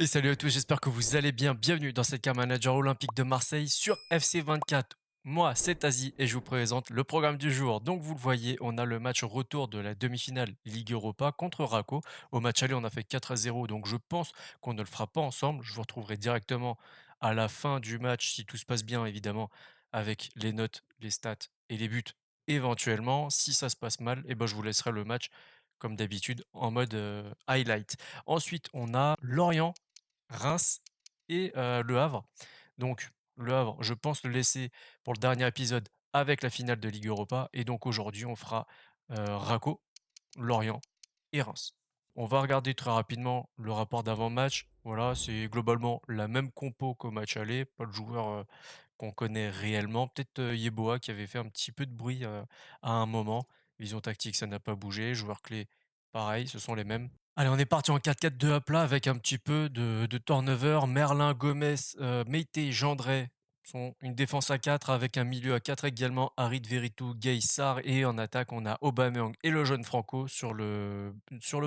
Et salut à tous, j'espère que vous allez bien. Bienvenue dans cette carte manager olympique de Marseille sur FC24. Moi, c'est Asie et je vous présente le programme du jour. Donc, vous le voyez, on a le match retour de la demi-finale Ligue Europa contre Raco. Au match aller, on a fait 4-0, donc je pense qu'on ne le fera pas ensemble. Je vous retrouverai directement à la fin du match, si tout se passe bien, évidemment, avec les notes, les stats et les buts. Éventuellement, si ça se passe mal, eh ben, je vous laisserai le match, comme d'habitude, en mode highlight. Ensuite, on a Lorient, Reims et Le Havre. Donc Le Havre, je pense le laisser pour le dernier épisode avec la finale de Ligue Europa et donc aujourd'hui on fera, Raco, Lorient et Reims. On va regarder très rapidement le rapport d'avant-match. Voilà, c'est globalement la même compo qu'au match aller, pas de joueur, qu'on connaît réellement. Peut-être, Yeboah qui avait fait un petit peu de bruit, à un moment. Vision tactique, ça n'a pas bougé. Joueurs clés, pareil, ce sont les mêmes. Allez, on est parti en 4-4-2 à plat avec un petit peu de turnover. Merlin, Gomez, Meïté, Gendré sont une défense à 4 avec un milieu à 4 également. Harit, Veritou, Gay, Sarr et en attaque, on a Aubameyang et le jeune Franco. Sur le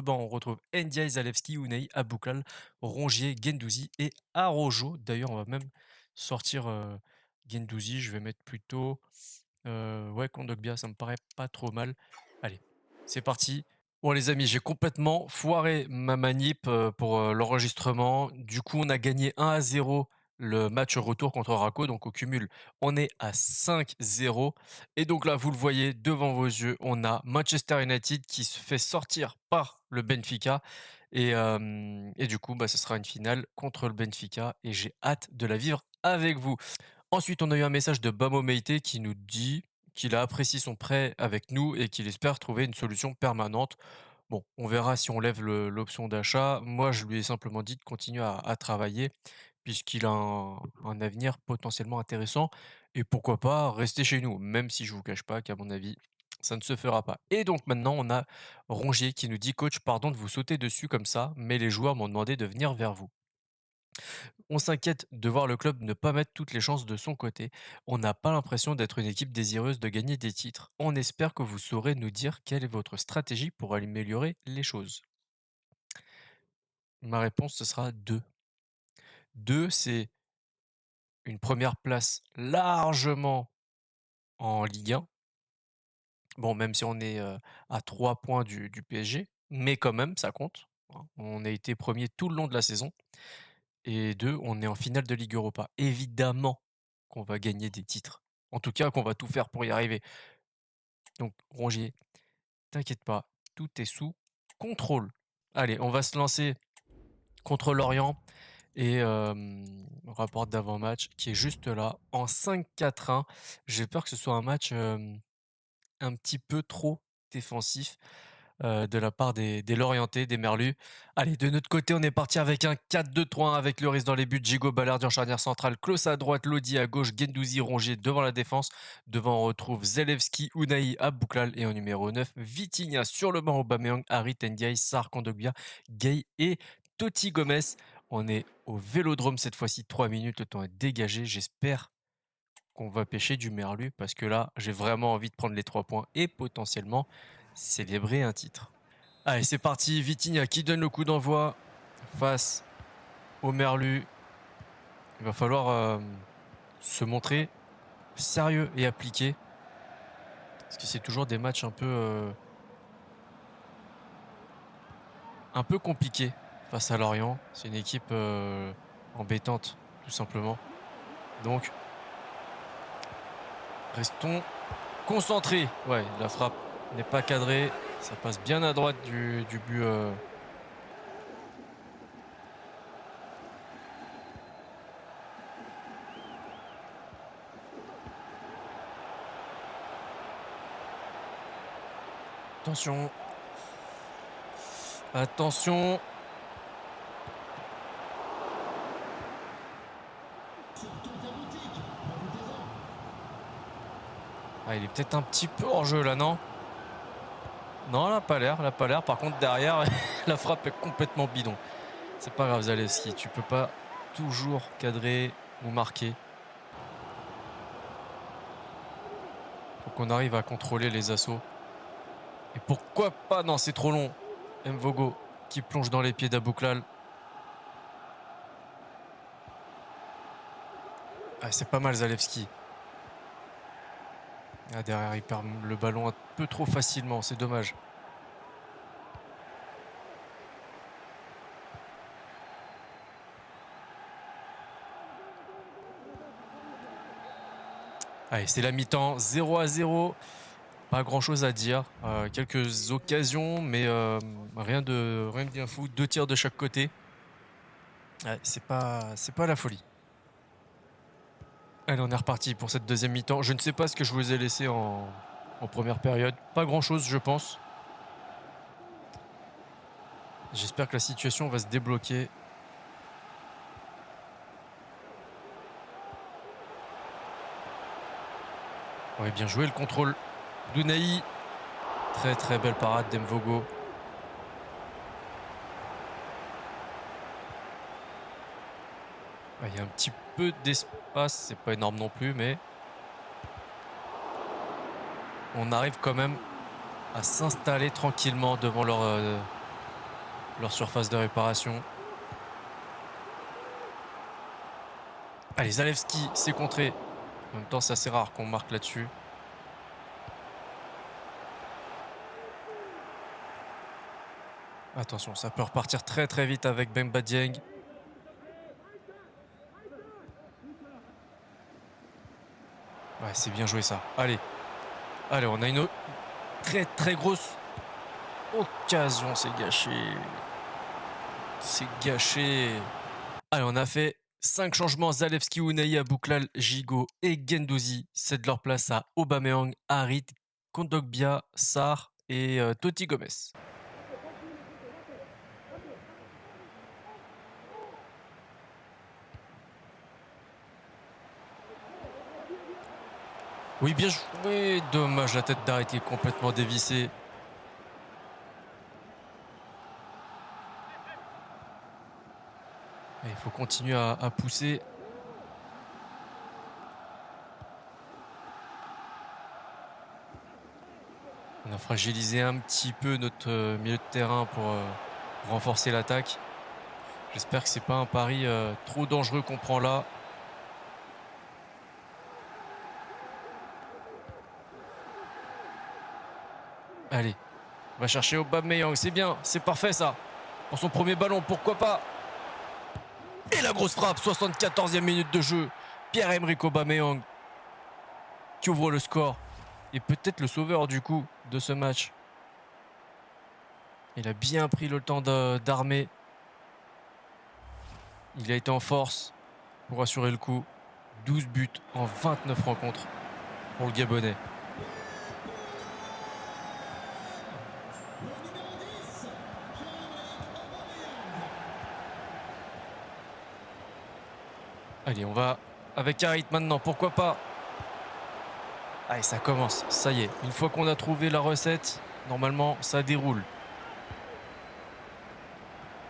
banc, on retrouve Ndiaye, Zalewski, Unai, Aboukal, Rongier, Gendouzi et Arojo. D'ailleurs, on va même sortir Gendouzi. Je vais mettre plutôt ouais, Kondogbia, ça me paraît pas trop mal. Allez, c'est parti. Bon les amis, j'ai complètement foiré ma manip pour l'enregistrement. Du coup, on a gagné 1-0 le match retour contre Raco. Donc au cumul, on est à 5-0. Et donc là, vous le voyez devant vos yeux, on a Manchester United qui se fait sortir par le Benfica. Et du coup, bah, ce sera une finale contre le Benfica. Et j'ai hâte de la vivre avec vous. Ensuite, on a eu un message de Bamo Meïté qui nous dit qu'il a apprécié son prêt avec nous et qu'il espère trouver une solution permanente. Bon, on verra si on lève l'option d'achat. Moi, je lui ai simplement dit de continuer à travailler puisqu'il a un avenir potentiellement intéressant et pourquoi pas rester chez nous, même si je vous cache pas qu'à mon avis, ça ne se fera pas. Et donc maintenant, on a Rongier qui nous dit: «Coach, pardon de vous sauter dessus comme ça, mais les joueurs m'ont demandé de venir vers vous. On s'inquiète de voir le club ne pas mettre toutes les chances de son côté. On n'a pas l'impression d'être une équipe désireuse de gagner des titres. On espère que vous saurez nous dire quelle est votre stratégie pour améliorer les choses.» Ma réponse, ce sera 2. 2, c'est une première place largement en Ligue 1. Bon, même si on est à 3 points du PSG, mais quand même, ça compte, hein. On a été premier tout le long de la saison. Et 2, on est en finale de Ligue Europa. Évidemment qu'on va gagner des titres. En tout cas, qu'on va tout faire pour y arriver. Donc, Rongier, t'inquiète pas, tout est sous contrôle. Allez, on va se lancer contre Lorient et rapport d'avant-match qui est juste là en 5-4-1. J'ai peur que ce soit un match un petit peu trop défensif de la part des Lorientais, des Merlus. Allez, de notre côté, on est parti avec un 4-2-3-1 avec Lloris dans les buts, Djigo Ballardi en charnière centrale, Klose à droite, Lodi à gauche, Gendouzi, Rongier devant la défense. Devant, on retrouve Zelewski, Unai, Aboukhlal et en numéro 9, Vitinha sur le banc, Aubameyang, Harit, Ndiaye, Sarr, Kondogbia, Gay et Totti Gomez. On est au Vélodrome cette fois-ci, 3 minutes, le temps est dégagé. J'espère qu'on va pêcher du merlu parce que là, j'ai vraiment envie de prendre les 3 points et potentiellement célébrer un titre. Allez, c'est parti. Vitinha qui donne le coup d'envoi face au merlu. Il va falloir se montrer sérieux et appliqué parce que c'est toujours des matchs un peu compliqués face à Lorient. C'est une équipe embêtante, tout simplement. Donc, restons concentrés. Ouais, la frappe n'est pas cadrée. Ça passe bien à droite du but. Attention. Attention. Ah, il est peut-être un petit peu hors jeu là, non? Non, elle a pas l'air, elle a pas l'air. Par contre, derrière, la frappe est complètement bidon. C'est pas grave, Zalewski, tu peux pas toujours cadrer ou marquer. Faut qu'on arrive à contrôler les assauts. Et pourquoi pas? Non, c'est trop long. Mvogo qui plonge dans les pieds d'Abouklal. Ah, c'est pas mal Zalewski. Ah, derrière, il perd le ballon un peu trop facilement, c'est dommage. Allez, c'est la mi-temps, 0-0. Pas grand-chose à dire. Quelques occasions, mais rien de bien fou. 2 tirs de chaque côté. Ouais, c'est pas la folie. Allez, on est reparti pour cette deuxième mi-temps. Je ne sais pas ce que je vous ai laissé en première période. Pas grand-chose, je pense. J'espère que la situation va se débloquer. Ouais, bien joué le contrôle d'Unai. Très très belle parade d'Mvogo. Il y a un petit peu d'espace, c'est pas énorme non plus, mais on arrive quand même à s'installer tranquillement devant leur surface de réparation. Allez, Zalewski, c'est contré. En même temps, c'est assez rare qu'on marque là-dessus. Attention, ça peut repartir très très vite avec Bemba Dieng. Ouais, c'est bien joué ça. Allez, allez, on a une très très grosse occasion. C'est gâché. C'est gâché. Allez, on a fait 5 changements. Zalewski, Unai, Abouklal, Gigot et Guendouzi cèdent leur place à Aubameyang, Harit, Kondogbia, Sarr et Totti Gomez. Oui, bien joué. Dommage, la tête d'Harit est complètement dévissée. Il faut continuer à pousser. On a fragilisé un petit peu notre milieu de terrain pour renforcer l'attaque. J'espère que c'est pas un pari trop dangereux qu'on prend là. Allez, on va chercher Aubameyang, c'est bien, c'est parfait ça. Pour son premier ballon, pourquoi pas. Et la grosse frappe, 74e minute de jeu. Pierre-Emerick Aubameyang qui ouvre le score. Et peut-être le sauveur du coup de ce match. Il a bien pris le temps d'armer. Il a été en force pour assurer le coup. 12 buts en 29 rencontres pour le Gabonais. Allez, on va avec Harit maintenant, pourquoi pas. Allez, ça commence, ça y est. Une fois qu'on a trouvé la recette, normalement, ça déroule.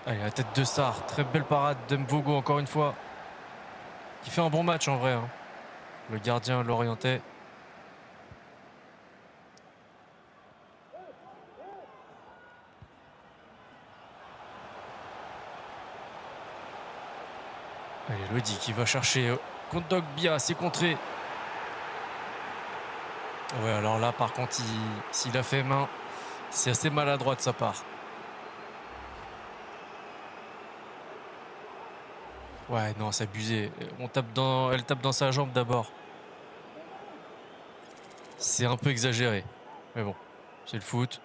Allez, la tête de Sarr, très belle parade d'Mvogo encore une fois. Qui fait un bon match en vrai. Hein. Le gardien l'orientait. Allez, Lodi qui va chercher Kondogbia, c'est contré. Ouais, alors là, par contre, s'il a fait main, c'est assez maladroit de sa part. Ouais, non, c'est abusé. Elle tape dans sa jambe d'abord. C'est un peu exagéré. Mais bon, c'est le foot.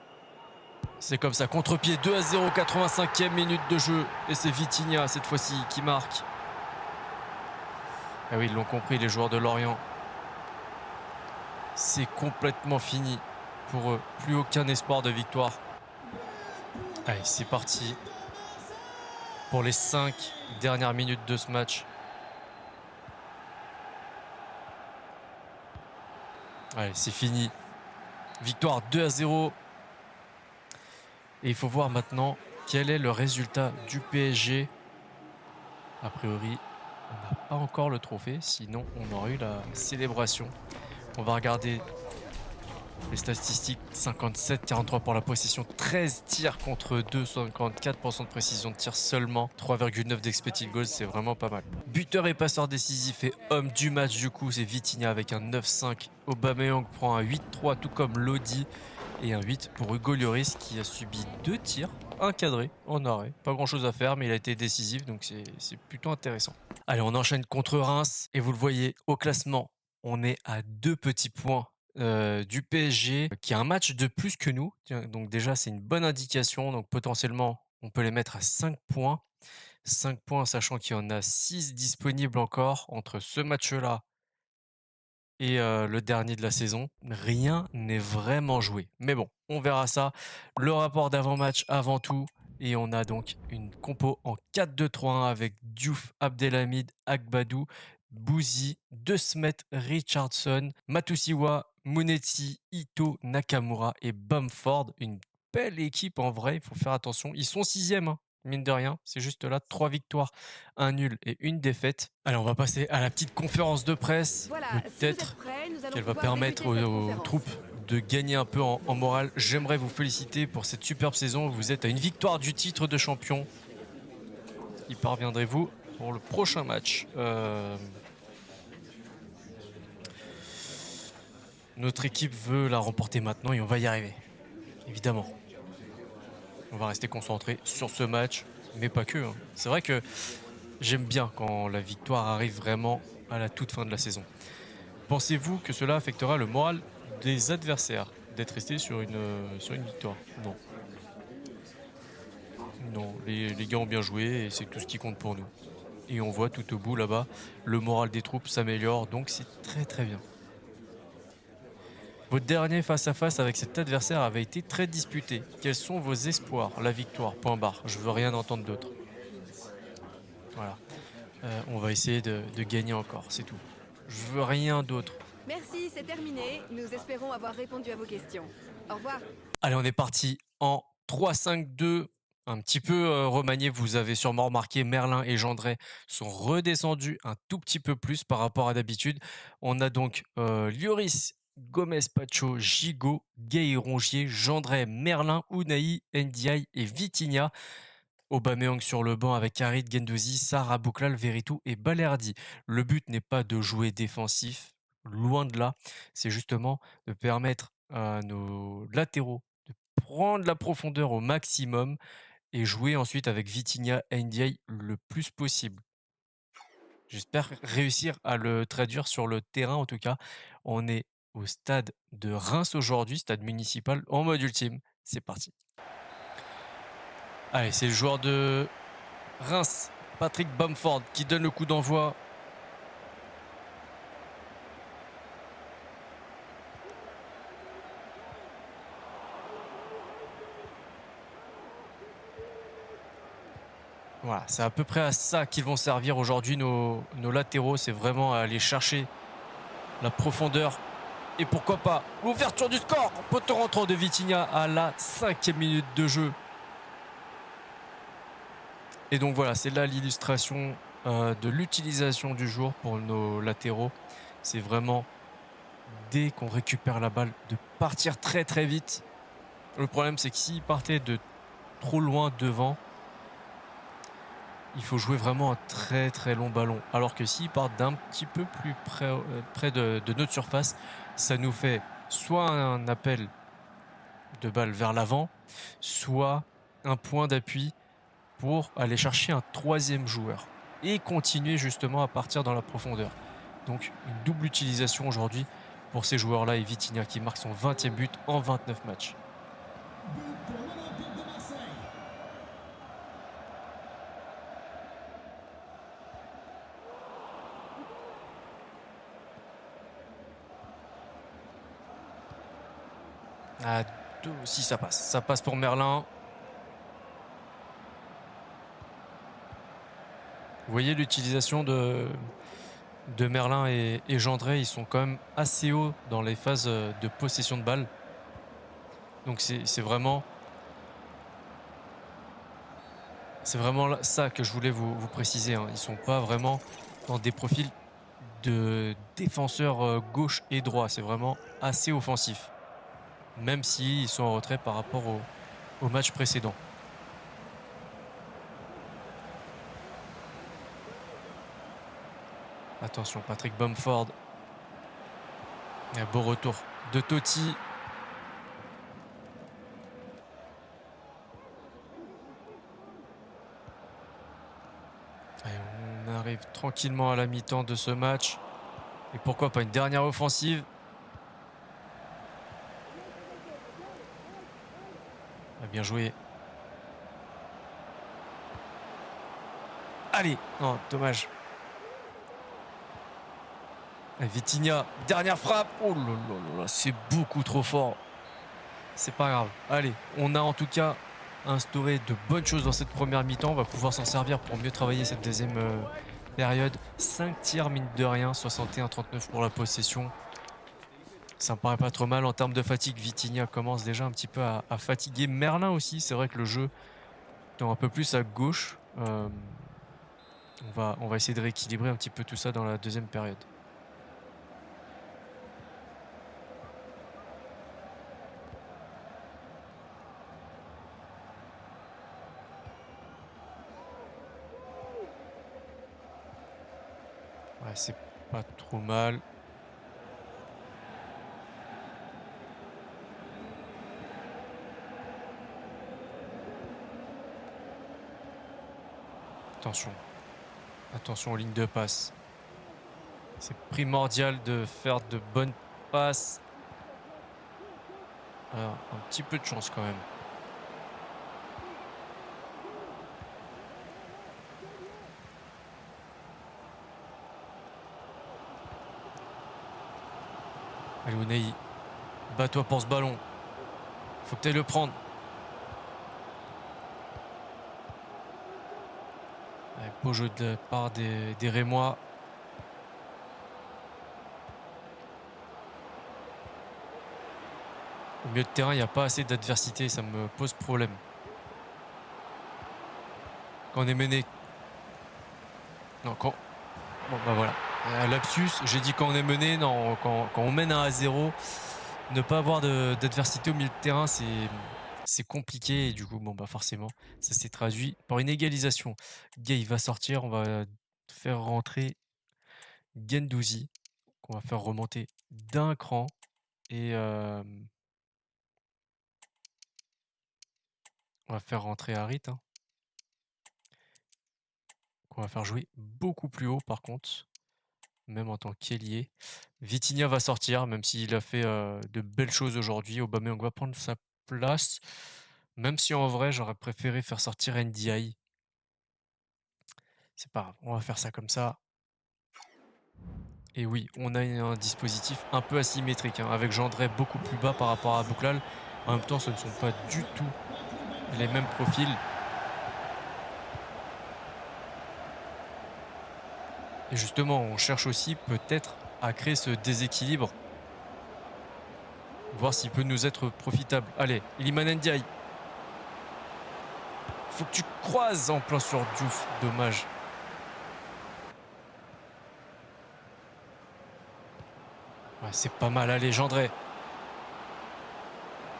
C'est comme ça. Contre-pied 2-0, 85e minute de jeu. Et c'est Vitinha cette fois-ci qui marque. Ah oui, ils l'ont compris, les joueurs de Lorient. C'est complètement fini pour eux. Plus aucun espoir de victoire. Allez, c'est parti pour les 5 dernières minutes de ce match. Allez, c'est fini. Victoire 2-0. Et il faut voir maintenant quel est le résultat du PSG. A priori, on n'a pas encore le trophée, sinon on aurait eu la célébration. On va regarder Les statistiques, 57-43 pour la possession, 13 tirs contre 2, 54% de précision de tir seulement, 3,9 d'expected goals, c'est vraiment pas mal. Buteur et passeur décisif et homme du match du coup, c'est Vitinha avec un 9-5. Aubameyang prend un 8-3 tout comme Lodi et un 8 pour Hugo Lloris qui a subi 2 tirs, un cadré en arrêt. Pas grand chose à faire mais il a été décisif donc c'est plutôt intéressant. Allez, on enchaîne contre Reims et vous le voyez au classement, on est à 2 petits points du PSG qui a un match de plus que nous. Tiens, donc déjà, c'est une bonne indication. Donc potentiellement, on peut les mettre à 5 points. 5 points, sachant qu'il y en a 6 disponibles encore entre ce match-là et le dernier de la saison. Rien n'est vraiment joué. Mais bon, on verra ça. Le rapport d'avant-match avant tout. Et on a donc une compo en 4-2-3-1 avec Diouf, Abdelhamid, Agbadou, Bouzy, De Smet, Richardson, Matusiwa, Monetti, Ito, Nakamura et Bamford. Une belle équipe en vrai, il faut faire attention. Ils sont 6e, mine de rien. C'est juste là 3 victoires, un nul et une défaite. Allez, on va passer à la petite conférence de presse. Voilà, Peut-être si qu'elle va permettre aux troupes de gagner un peu en morale. J'aimerais vous féliciter pour cette superbe saison. Vous êtes à une victoire du titre de champion. Y parviendrez-vous pour le prochain match? Notre équipe veut la remporter maintenant et on va y arriver. Évidemment. On va rester concentré sur ce match, mais pas que. C'est vrai que j'aime bien quand la victoire arrive vraiment à la toute fin de la saison. Pensez-vous que cela affectera le moral des adversaires d'être restés sur une victoire? Non. Non, les gars ont bien joué et c'est tout ce qui compte pour nous. Et on voit tout au bout là-bas, le moral des troupes s'améliore, donc c'est très très bien. Votre dernier face-à-face avec cet adversaire avait été très disputé. Quels sont vos espoirs? La victoire, point barre. Je veux rien entendre d'autre. Voilà. On va essayer de gagner encore, c'est tout. Je veux rien d'autre. Merci, c'est terminé. Nous espérons avoir répondu à vos questions. Au revoir. Allez, on est parti en 3-5-2. Un petit peu remanié, vous avez sûrement remarqué, Merlin et Gendret sont redescendus un tout petit peu plus par rapport à d'habitude. On a donc Lloris, Gomez, Pacho, Gigot, Gay et Rongier, Gendret, Merlin, Unai, Ndiaye et Vitinha. Aubameyang sur le banc avec Harit, Guendouzi, Sarr, Bouklal, Veritou et Balerdi. Le but n'est pas de jouer défensif, loin de là. C'est justement de permettre à nos latéraux de prendre la profondeur au maximum et jouer ensuite avec Vitinha et Ndiaye le plus possible. J'espère réussir à le traduire sur le terrain en tout cas. On est au stade de Reims aujourd'hui, stade municipal en mode ultime. C'est parti. Allez, c'est le joueur de Reims, Patrick Bamford, qui donne le coup d'envoi. Voilà, c'est à peu près à ça qu'ils vont servir aujourd'hui nos latéraux. C'est vraiment à aller chercher la profondeur. Et pourquoi pas l'ouverture du score. Poteau rentrant de Vitinha à la 5e minute de jeu. Et donc voilà, c'est là l'illustration de l'utilisation du jour pour nos latéraux. C'est vraiment, dès qu'on récupère la balle, de partir très très vite. Le problème, c'est que s'ils partaient de trop loin devant, il faut jouer vraiment un très très long ballon. Alors que s'ils partent d'un petit peu plus près de notre surface, ça nous fait soit un appel de balle vers l'avant, soit un point d'appui pour aller chercher un troisième joueur et continuer justement à partir dans la profondeur. Donc une double utilisation aujourd'hui pour ces joueurs-là et Vitinha qui marque son 20e but en 29 matchs. À deux, si ça passe. Ça passe pour Merlin. Vous voyez l'utilisation de Merlin et Gendret, ils sont quand même assez hauts dans les phases de possession de balle. Donc c'est vraiment ça que je voulais vous préciser. Ils ne sont pas vraiment dans des profils de défenseurs gauche et droit. C'est vraiment assez offensif. même s'ils sont en retrait par rapport au match précédent. Attention, Patrick Bamford. Un beau retour de Totti. Et on arrive tranquillement à la mi-temps de ce match. Et pourquoi pas une dernière offensive. Bien joué. Allez, non, dommage. Vitinha, dernière frappe. Oh là là là, c'est beaucoup trop fort. C'est pas grave. Allez, on a en tout cas instauré de bonnes choses dans cette première mi-temps. On va pouvoir s'en servir pour mieux travailler cette deuxième période. 5 tirs, mine de rien, 61-39 pour la possession. Ça me paraît pas trop mal en termes de fatigue. Vitinha commence déjà un petit peu à fatiguer. Merlin aussi, c'est vrai que le jeu tend un peu plus à gauche. On va essayer de rééquilibrer un petit peu tout ça dans la deuxième période. Ouais, c'est pas trop mal. Attention. Attention aux lignes de passe. C'est primordial de faire de bonnes passes. Alors, un petit peu de chance quand même. Allez, Unai, bats-toi pour ce ballon. Faut peut-être le prendre. Allez, beau jeu de la part des Rémois. Au milieu de terrain, il n'y a pas assez d'adversité. Ça me pose problème. Quand on est mené... Non, quand... Bon, bah voilà. Lapsus, j'ai dit quand on est mené. Non, quand on mène 1 à 0, ne pas avoir d'adversité au milieu de terrain, c'est compliqué. Et du coup, bon, bah forcément, ça s'est traduit par une égalisation. Gay va sortir. On va faire rentrer Guendouzi, qu'on va faire remonter d'un cran. Et on va faire rentrer Harit. Hein, qu'on va faire jouer beaucoup plus haut par contre. Même en tant qu'ailier. Vitinha va sortir, même s'il a fait de belles choses aujourd'hui. Aubameyang va prendre sa place. Même si en vrai, j'aurais préféré faire sortir NDI. C'est pas grave, on va faire ça comme ça. Et oui, on a un dispositif un peu asymétrique, hein, avec Gendré beaucoup plus bas par rapport à Bouklal. En même temps, ce ne sont pas du tout les mêmes profils. Et justement, on cherche aussi peut-être à créer ce déséquilibre. Voir s'il peut nous être profitable. Allez, Iliman Ndiaye. Faut que tu croises en plein sur Diouf. Dommage. Ouais, c'est pas mal. Allez, Gendré.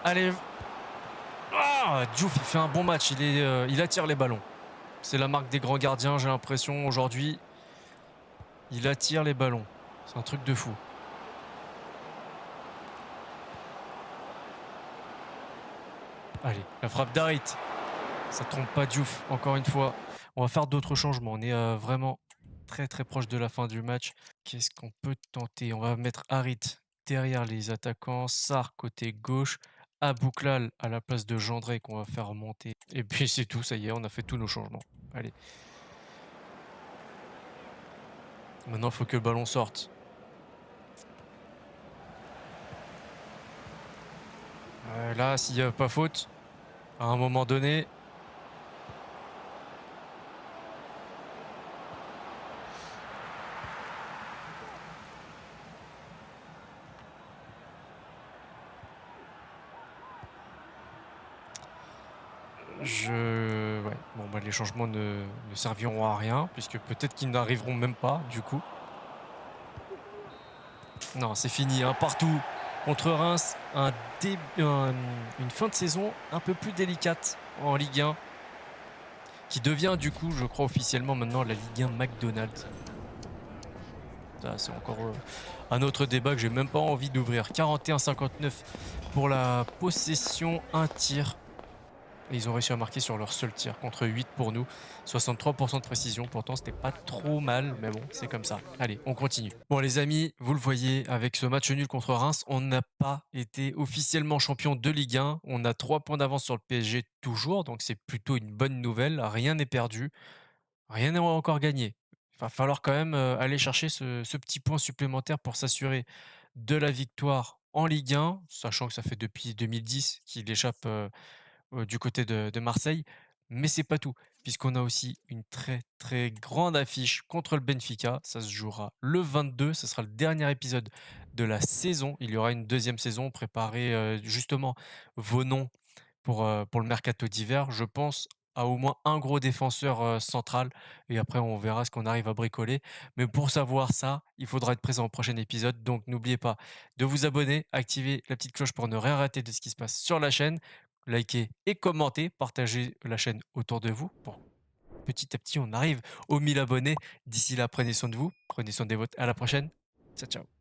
Allez. Ah, Diouf, il fait un bon match. Il attire les ballons. C'est la marque des grands gardiens, j'ai l'impression, aujourd'hui. Il attire les ballons. C'est un truc de fou. Allez, la frappe d'Harit. Ça trompe pas Diouf, encore une fois. On va faire d'autres changements. On est vraiment très très proche de la fin du match. Qu'est-ce qu'on peut tenter? On va mettre Harit derrière les attaquants. Sarr côté gauche. Abouklal à la place de Gendré qu'on va faire remonter. Et puis c'est tout, ça y est, on a fait tous nos changements. Allez. Maintenant, il faut que le ballon sorte. Là, s'il n'y a pas faute, à un moment donné... Ouais. Bon, bah, les changements ne serviront à rien, puisque peut-être qu'ils n'arriveront même pas, du coup. Non, c'est fini, hein, partout. Contre Reims, une fin de saison un peu plus délicate en Ligue 1, qui devient du coup, je crois officiellement maintenant, la Ligue 1 McDonald's. Ça, c'est encore un autre débat que j'ai même pas envie d'ouvrir. 41-59 pour la possession, un tir. Et ils ont réussi à marquer sur leur seul tir, contre 8 pour nous. 63% de précision, pourtant c'était pas trop mal, mais bon, c'est comme ça. Allez, on continue. Bon les amis, vous le voyez, avec ce match nul contre Reims, on n'a pas été officiellement champion de Ligue 1. On a 3 points d'avance sur le PSG toujours, donc c'est plutôt une bonne nouvelle. Rien n'est perdu, rien n'est encore gagné. Il va falloir quand même aller chercher ce petit point supplémentaire pour s'assurer de la victoire en Ligue 1, sachant que ça fait depuis 2010 qu'il échappe du côté de Marseille. Mais c'est pas tout, puisqu'on a aussi une très, très grande affiche contre le Benfica. Ça se jouera le 22, ce sera le dernier épisode de la saison. Il y aura une deuxième saison. Préparez, justement vos noms pour le mercato d'hiver. Je pense à au moins un gros défenseur, central et après on verra ce qu'on arrive à bricoler. Mais pour savoir ça, il faudra être présent au prochain épisode, donc n'oubliez pas de vous abonner, activer la petite cloche pour ne rien rater de ce qui se passe sur la chaîne, liker et commenter, partager la chaîne autour de vous pour petit à petit on arrive aux 1000 abonnés. D'ici là, prenez soin de vous, prenez soin des vôtres. À la prochaine. Ciao, ciao.